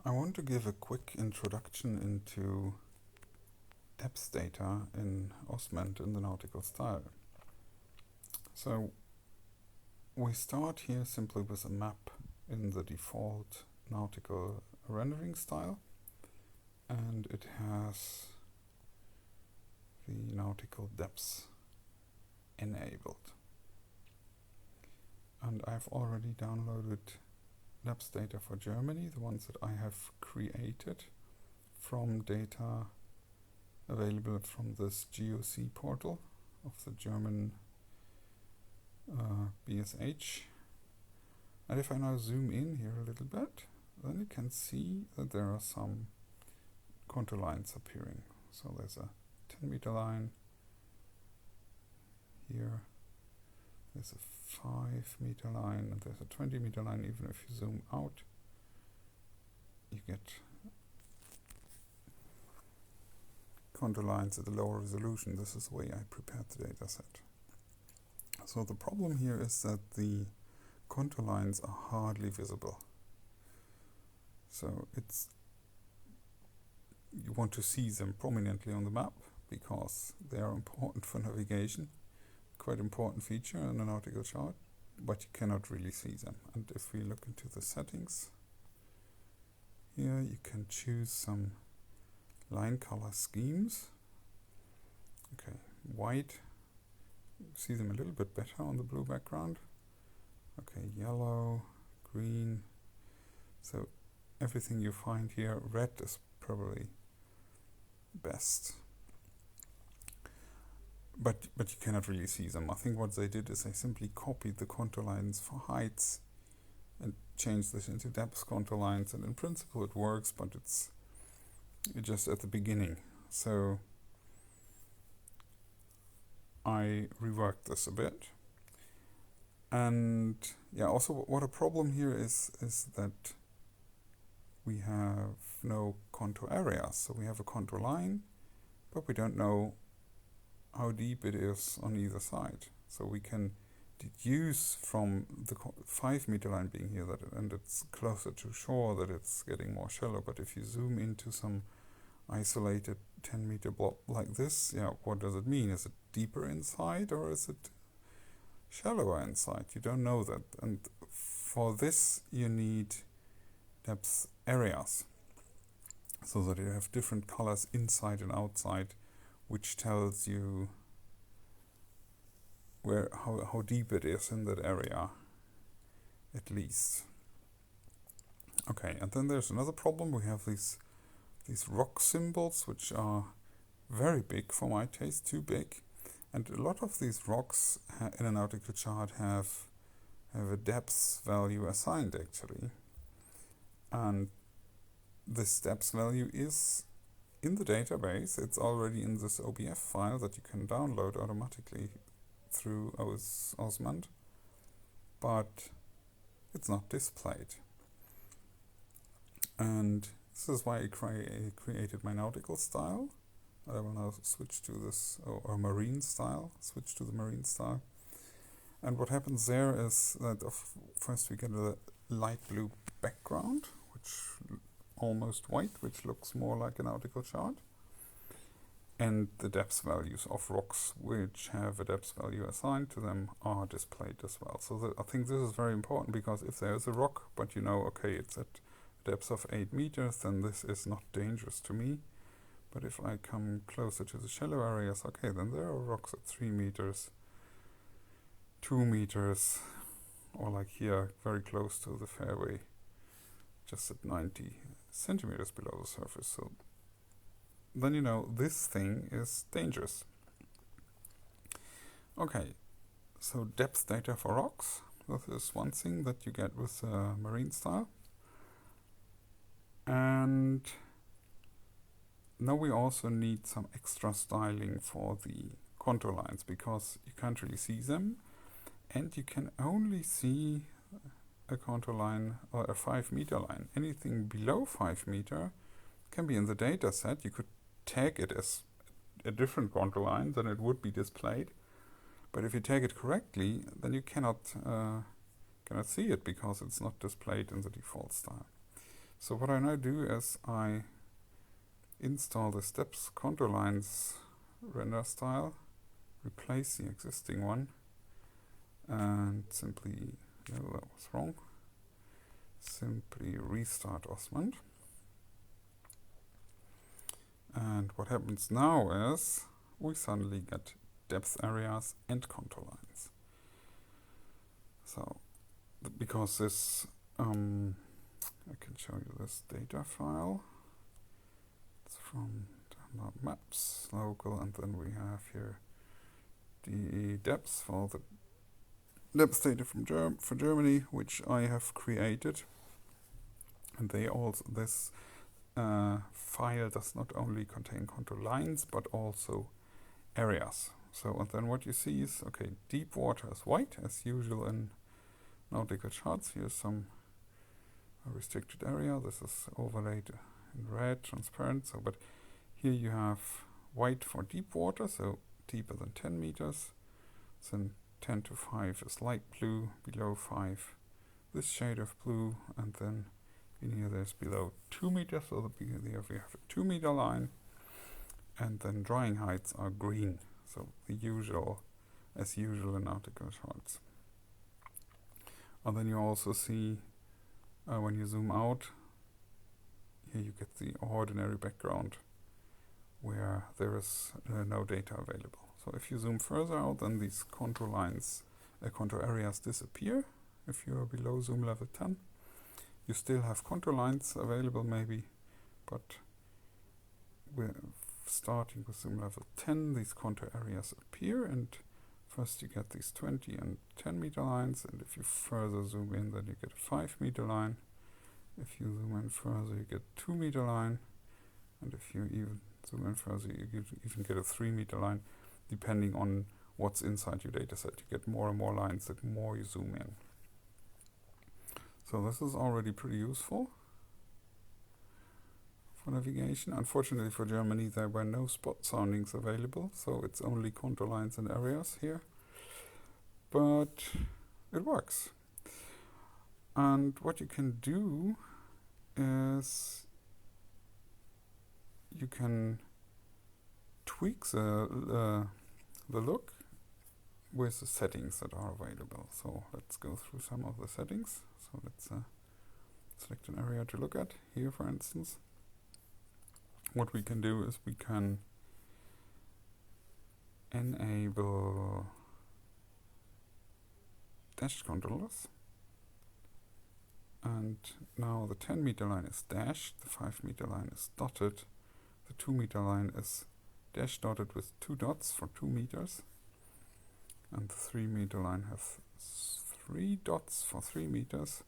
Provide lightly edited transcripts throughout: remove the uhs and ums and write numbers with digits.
I want to give a quick introduction into depth data in OsmAnd in the nautical style. So we start here simply with a map in the default nautical rendering style, and it has the nautical depths enabled. And I've already downloaded depth data for Germany, the ones that I have created from data available from this GOC portal of the German BSH. And if I now zoom in here a little bit, then you can see that there are some contour lines appearing. So there's a 10-meter line here, there's a 5-meter line, and there's a 20-meter line. Even if you zoom out, you get contour lines at a lower resolution. This is the way I prepared the data set. So the problem here is that the contour lines are hardly visible. So you want to see them prominently on the map because they are important for navigation, quite important feature in a nautical chart, but you cannot really see them. And if we look into the settings, here you can choose some line color schemes. Okay, white, see them a little bit better on the blue background. Okay, yellow, green. So everything you find here, red is probably best. But you cannot really see them. I think what they did is they simply copied the contour lines for heights and changed this into depth contour lines, and in principle it works, but it's just at the beginning. So I reworked this a bit. And yeah, also what a problem here is that we have no contour areas. So we have a contour line, but we don't know how deep it is on either side. So we can deduce from the 5-meter line being here and it's closer to shore that it's getting more shallow. But if you zoom into some isolated 10-meter block like this, yeah, what does it mean? Is it deeper inside or is it shallower inside? You don't know that. And for this you need depth areas so that you have different colors inside and outside, which tells you how deep it is in that area, at least. Okay, and then there's another problem. We have these rock symbols, which are very big for my taste, too big. And a lot of these rocks in a nautical chart have a depth value assigned, actually. And this depth value is in the database. It's already in this OBF file that you can download automatically through OsmAnd, but it's not displayed. And this is why I created my nautical style. I will now switch to this, or marine style, switch to the marine style. And what happens there is that first we get a light blue background, which almost white, which looks more like a nautical chart. And the depth values of rocks which have a depth value assigned to them are displayed as well. So I think this is very important, because if there is a rock, but you know, okay, it's at a depth of 8 meters, then this is not dangerous to me. But if I come closer to the shallow areas, okay, then there are rocks at 3 meters, 2 meters, or like here, very close to the fairway, just at 90 centimeters below the surface. So then you know this thing is dangerous. Okay, so depth data for rocks. This is one thing that you get with marine style. And now we also need some extra styling for the contour lines, because you can't really see them, and you can only see a contour line or a 5-meter line. Anything below 5 meter can be in the data set. You could tag it as a different contour line, then it would be displayed. But if you tag it correctly, then you cannot see it, because it's not displayed in the default style. So what I now do is I install the steps contour lines render style, replace the existing one, and simply, no, that was wrong, simply restart OsmAnd. And what happens now is we suddenly get depth areas and contour lines. So, because this, I can show you this data file. It's from download maps, local, and then we have here the depths for the depth data from for Germany, which I have created. And they also, this file does not only contain contour lines, but also areas. So, and then what you see is, okay, deep water is white, as usual in nautical charts. Here's some restricted area. This is overlaid in red, transparent. So, but here you have white for deep water, so deeper than 10 meters. Then 10 to 5 is light blue, below 5 this shade of blue, and then in here there's below 2 meters, so here we have a 2 meter line, and then drying heights are green, so the usual, as usual in nautical charts. And then you also see, when you zoom out, here you get the ordinary background where there is no data available. So if you zoom further out, then these contour lines, contour areas disappear. If you are below zoom level 10, you still have contour lines available maybe, but we're starting with zoom level 10, these contour areas appear, and first you get these 20 and 10 meter lines, and if you further zoom in, then you get a 5 meter line. If you zoom in further, you get 2 meter line, and if you even zoom in further, you even get a 3 meter line, depending on what's inside your dataset. You get more and more lines the more you zoom in. So this is already pretty useful for navigation. Unfortunately for Germany, there were no spot soundings available, so it's only contour lines and areas here. But it works. And what you can do is you can tweak the look with the settings that are available. So let's go through some of the settings. So let's select an area to look at. Here, for instance, what we can do is we can enable dashed controllers. And now the 10 meter line is dashed, the 5 meter line is dotted, the 2 meter line is dash dotted with 2 dots for 2 meters, and the 3 meter line has 3 dots for 3 meters.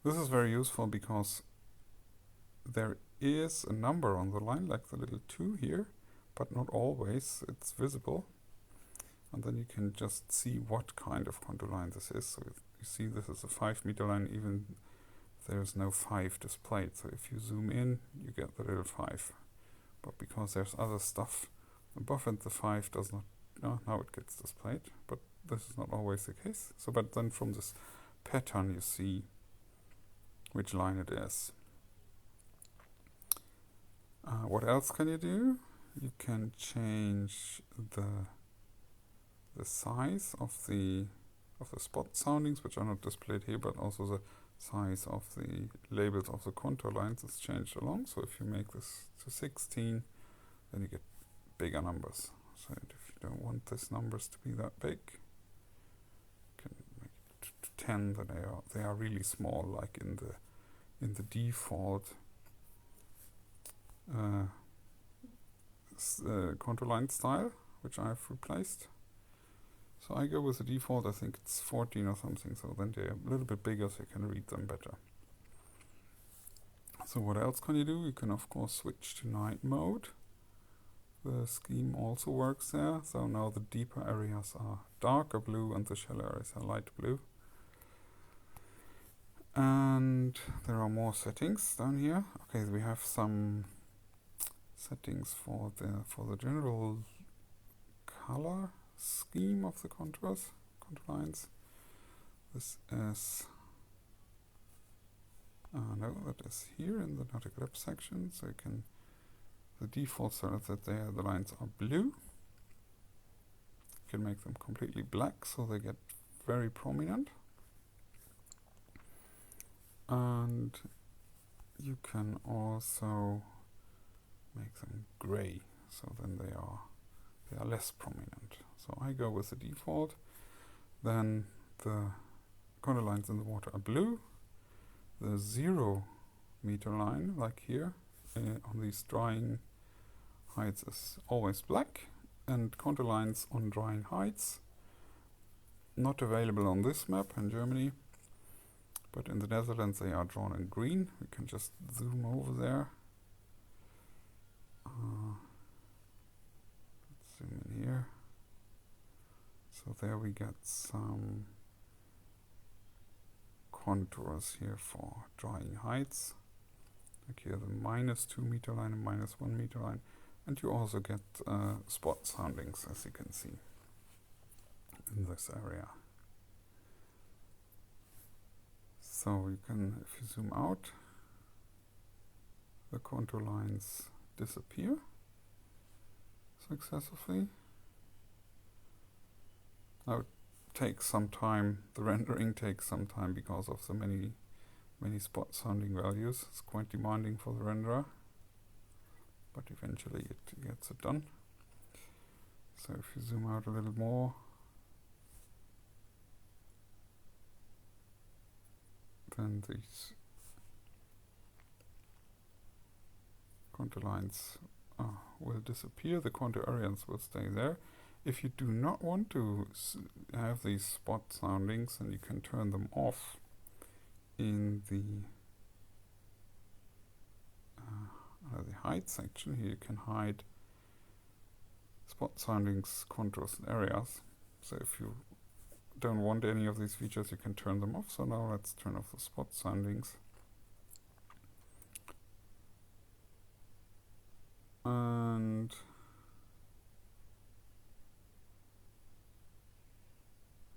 This is very useful because there is a number on the line, like the little 2 here, but not always it's visible. And then you can just see what kind of contour line this is. So you see this is a 5 meter line, even there's no 5 displayed. So if you zoom in, you get the little 5. But because there's other stuff above it, the 5 does not, now it gets displayed. But this is not always the case. So, but then from this pattern you see which line it is. What else can you do? You can change the size of the spot soundings, which are not displayed here, but also the size of the labels of the contour lines is changed along. So if you make this to 16, then you get bigger numbers. So if you don't want these numbers to be that big, you can make it to 10. Then they are really small, like in the default contour line style, which I've replaced. So I go with the default, I think it's 14 or something, so then they're a little bit bigger so you can read them better. So what else can you do? You can of course switch to night mode. The scheme also works there, so now the deeper areas are darker blue and the shallow areas are light blue. And there are more settings down here. Okay, we have some settings for the general color scheme of the contour lines. This is no, that is here in the nautical depth section. So you can, the defaults are that the lines are blue. You can make them completely black so they get very prominent. And you can also make them gray, so then they are less prominent. So I go with the default. Then the contour lines in the water are blue. The 0 meter line, like here on these drying heights, is always black, and contour lines on drying heights not available on this map in Germany, but in the Netherlands they are drawn in green. We can just zoom over there. Let's zoom in here. So there we get some contours here for drying heights. Like here the -2 meter line and -1 meter line. And you also get spot soundings, as you can see in this area. So you can, if you zoom out, the contour lines disappear successively. Now it takes some time, the rendering takes some time because of the many spot sounding values. It's quite demanding for the renderer, but eventually it gets it done. So if you zoom out a little more, then these contour lines will disappear. The contour areas will stay there. If you do not want to have these spot soundings, then you can turn them off in the height section. Here you can hide spot soundings, contours, and areas. So if you don't want any of these features, you can turn them off. So now let's turn off the spot soundings. And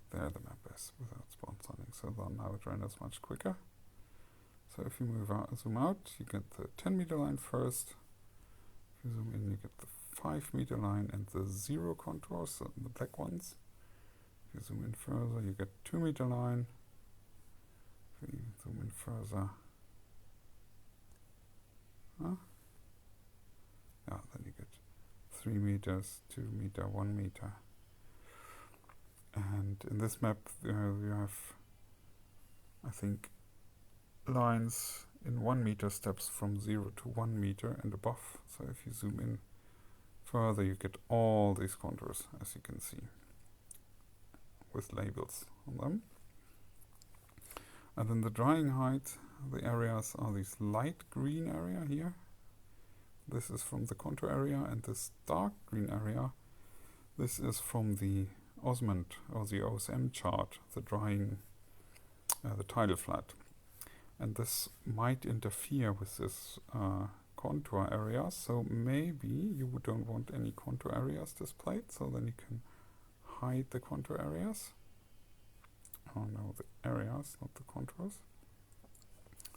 there the map is without spot soundings. So then now it renders much quicker. So if you zoom out, you get the 10 meter line first. If you zoom in, you get the 5 meter line and the 0 contours, so the black ones. If you zoom in further, you get 2 meter line. If you zoom in further, then you get 3 meters, 2 meter, 1 meter. And in this map, you have, I think, lines in 1 meter steps from 0 to 1 meter and above. So if you zoom in further, you get all these contours, as you can see, with labels on them. And then the drying height, the areas are this light green area here. This is from the contour area, and this dark green area, this is from the OsmAnd or the OSM chart, the drying, the tidal flat. And this might interfere with this contour area, so maybe you don't want any contour areas displayed, so then you can hide the contour areas. Oh no, the areas, not the contours.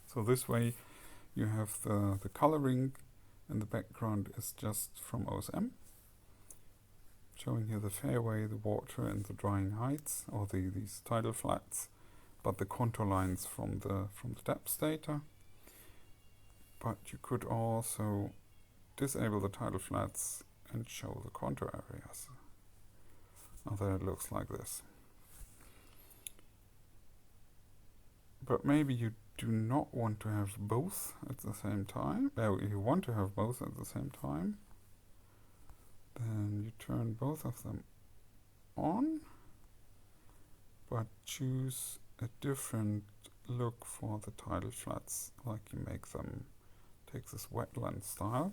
So this way you have the coloring in the background is just from OSM, showing here the fairway, the water, and the drying heights, or these tidal flats, but the contour lines from the depth data. But you could also disable the tidal flats and show the contour areas. Now there it looks like this. But maybe you do not want to have both at the same time. You want to have both at the same time. Then you turn both of them on, but choose a different look for the tidal flats, like you take this wetland style.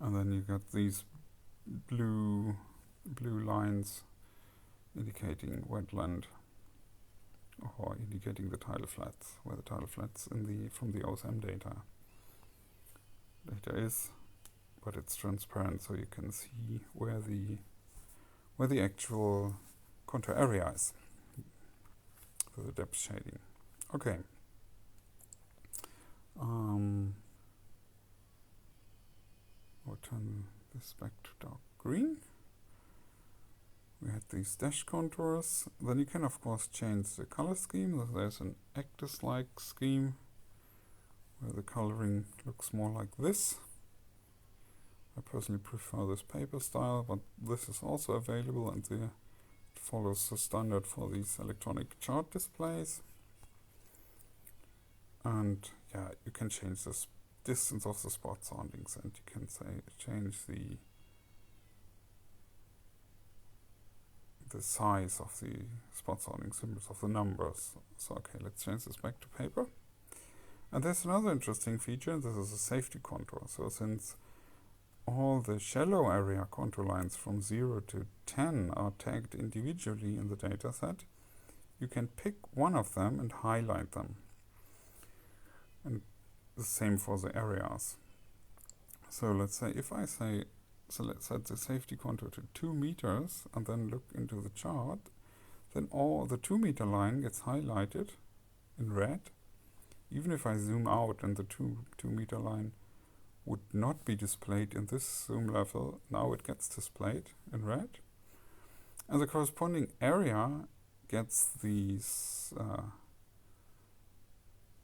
And then you got these blue lines indicating wetland, or indicating the tidal flats, where the tidal flats from the OSM data is, but it's transparent, so you can see where the actual contour area is for the depth shading. Okay, I'll turn this back to dark green. We had these dash contours. Then you can of course change the color scheme. There's an Actus-like scheme where the coloring looks more like this. I personally prefer this paper style, but this is also available, and it follows the standard for these electronic chart displays. And yeah, you can change the distance of the spot soundings, and you can change the size of the spot sounding symbols of the numbers. So okay, let's change this back to paper. And there's another interesting feature. This is a safety contour. So since all the shallow area contour lines from 0 to 10 are tagged individually in the dataset, you can pick one of them and highlight them. And the same for the areas. So let's say if I say, so let's set the safety contour to 2 meters and then look into the chart, then all the 2 meter line gets highlighted in red. Even if I zoom out and the 2 meter line would not be displayed in this zoom level, now it gets displayed in red. And the corresponding area gets these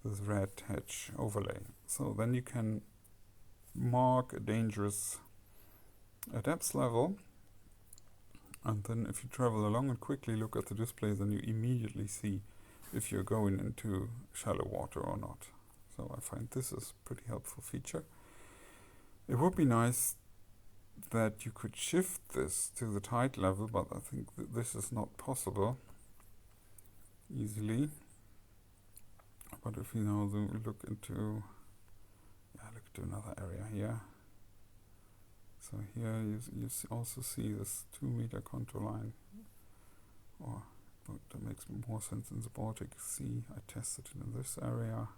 this red hatch overlay. So then you can mark a dangerous depth level, and then if you travel along and quickly look at the display, then you immediately see if you're going into shallow water or not. So I find this is a pretty helpful feature. It would be nice that you could shift this to the tide level, but I think that this is not possible easily. But if you now look into another area here. So here you also see this 2 meter contour line, or that makes more sense in the Baltic Sea. I tested it in this area.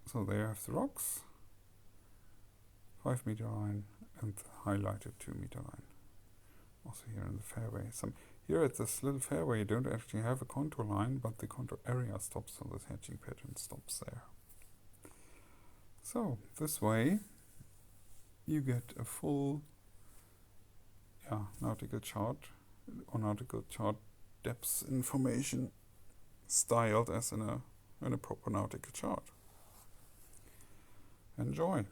So there you have the rocks, 5 meter line, and the highlighted 2 meter line. Also here in the fairway. Here at this little fairway you don't actually have a contour line, but the contour area stops, so the hatching pattern stops there. So this way you get a full nautical chart or nautical chart depth information styled as in a proper nautical chart. Enjoy!